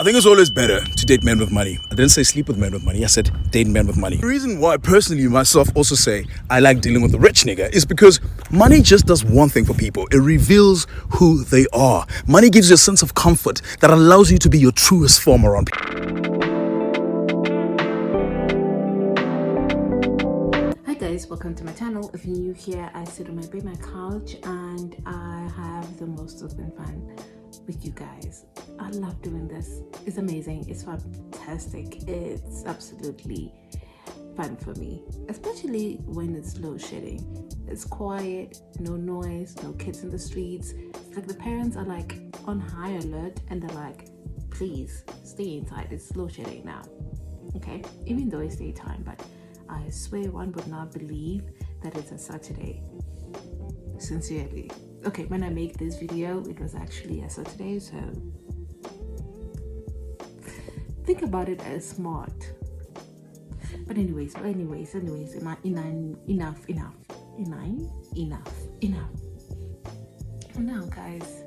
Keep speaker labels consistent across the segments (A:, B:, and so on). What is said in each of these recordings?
A: I think it's always better to date men with money. I didn't say sleep with men with money. I said date men with money. The reason why personally myself also say I like dealing with a rich nigga is because money just does one thing for people. It reveals who they are. Money gives you a sense of comfort that allows you to be your truest form around people.
B: Hi guys, welcome to my channel. If you're new here, I sit on my bed, my couch, and I have the most open fun with you guys. I love doing this. It's amazing. It's fantastic. It's absolutely fun for me, especially when it's load shedding. It's quiet, no noise, no kids in the streets. It's like the parents are like on high alert and they're like, please stay inside. It's load shedding now. Okay, even though it's daytime, but I swear one would not believe that it's a Saturday. Sincerely. Okay, when I make this video, it was actually a Saturday, so think about it as smart. But anyways, enough. Now guys,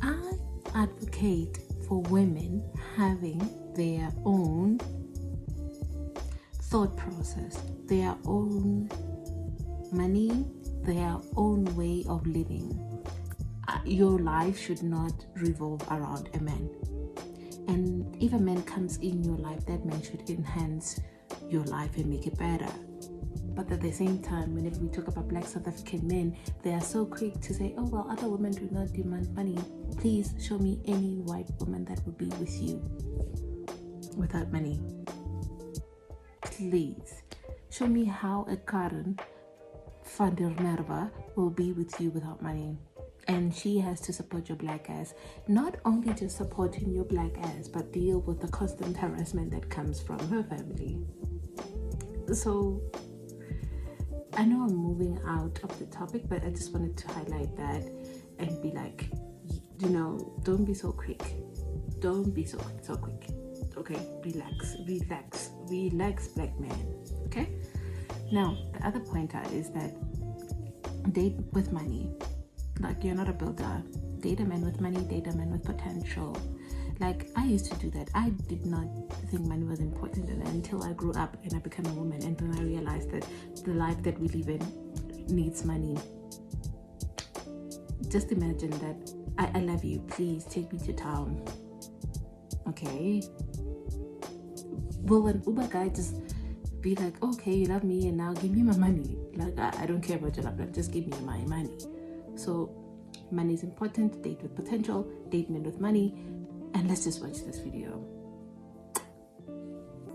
B: I advocate for women having their own thought process, their own money, their own way of living. Your life should not revolve around a man. And if a man comes in your life, that man should enhance your life and make it better. But at the same time, whenever we talk about Black South African men, they are so quick to say, oh well, other women do not demand money. Please show me any white woman that would be with you without money. Please show me how a Karen van der Merwe will be with you without money. And she has to support your black ass. Not only just supporting your black ass, but deal with the constant harassment that comes from her family. So I know I'm moving out of the topic, but I just wanted to highlight that and be like, you know, don't be so quick. Don't be so quick. Okay, relax, black man. Okay. Now the other pointer is that date with money. Like, you're not a builder. Date a man with money, date a man with potential. Like, I used to do that. I did not think money was important until I grew up and I became a woman, and then I realized that the life that we live in needs money. Just imagine that I love you, please take me to town. Okay, will an Uber guy just be like, okay, you love me and now give me my money? Like, I don't care about your love, just give me my money. So money is important. Date with potential, date men with money, and let's just watch this video.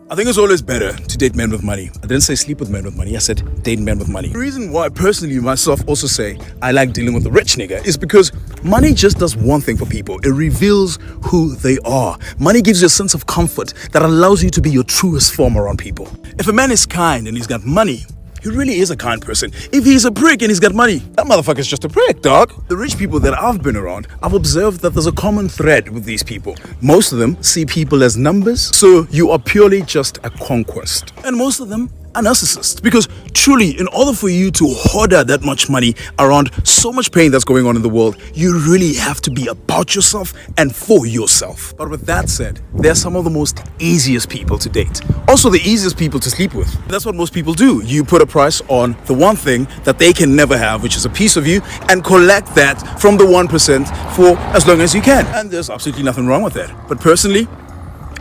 A: I think it's always better to date men with money. I didn't say sleep with men with money. I said date men with money. The reason why personally myself also say I like dealing with a rich nigga is because money just does one thing for people. It reveals who they are. Money gives you a sense of comfort that allows you to be your truest form around people. If a man is kind and he's got money, he really is a kind person. If he's a prick and he's got money, that motherfucker's just a prick, dog. The rich people that I've been around, I've observed that there's a common thread with these people. Most of them see people as numbers, so you are purely just a conquest. And most of them are narcissists, because truly, in order for you to hoard that much money around so much pain that's going on in the world, you really have to be about yourself and for yourself. But with that said, they're some of the most easiest people to date. Also the easiest people to sleep with. That's what most people do. You put a price on the one thing that they can never have, which is a piece of you, and collect that from the 1% for as long as you can. And there's absolutely nothing wrong with that. But personally,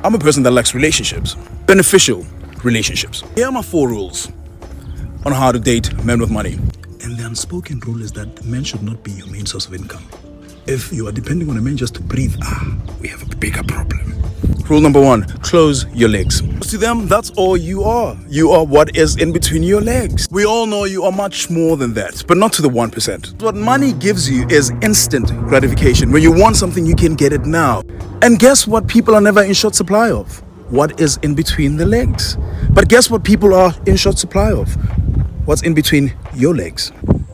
A: I'm a person that likes relationships. Beneficial relationships. Here are my 4 rules on how to date men with money. And the unspoken rule is that men should not be your main source of income. If you are depending on a man just to breathe, we have a bigger problem. Rule number 1, close your legs. To them, that's all you are. You are what is in between your legs. We all know you are much more than that, but not to the 1%. What money gives you is instant gratification. When you want something, you can get it now. And guess what people are never in short supply of? What is in between the legs. But guess what people are in short supply of? What's in between your legs.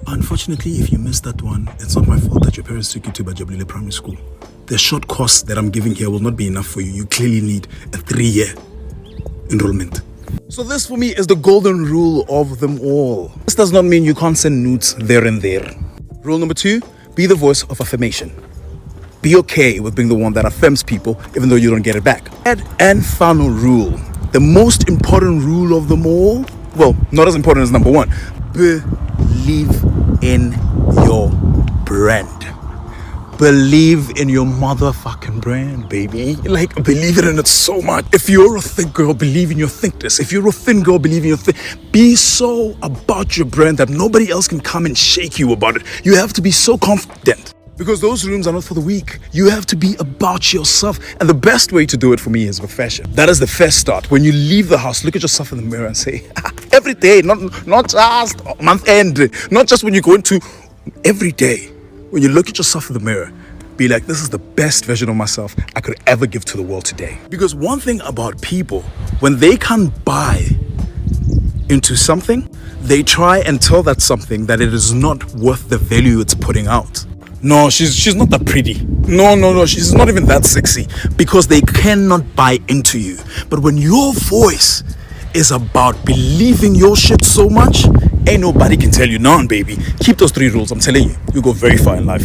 A: Unfortunately, if you missed that one, it's not my fault that your parents took you to Bajabulile Primary School. The short course that I'm giving here will not be enough for you. You clearly need a 3-year enrollment. So this for me is the golden rule of them all. This does not mean you can't send nudes there and there. Rule number 2, be the voice of affirmation. Be okay with being the one that affirms people even though you don't get it back. And final rule, the most important rule of them all, well, not as important as number one, believe in your brand. Believe in your motherfucking brand, baby. Like, believe in it so much. If you're a thick girl, believe in your thickness. If you're a thin girl, believe in your thin. Be so about your brand that nobody else can come and shake you about it. You have to be so confident. Because those rooms are not for the weak. You have to be about yourself. And the best way to do it for me is with fashion. That is the first start. When you leave the house, look at yourself in the mirror and say, every day, not just month end, not just when you go into, every day. When you look at yourself in the mirror, be like, this is the best version of myself I could ever give to the world today. Because one thing about people, when they can't buy into something, they try and tell that something that it is not worth the value it's putting out. No, she's not that pretty. No, she's not even that sexy. Because they cannot buy into you. But when your voice is about believing your shit so much, ain't nobody can tell you none, baby. Keep those 3 rules. I'm telling you, you'll go very far in life.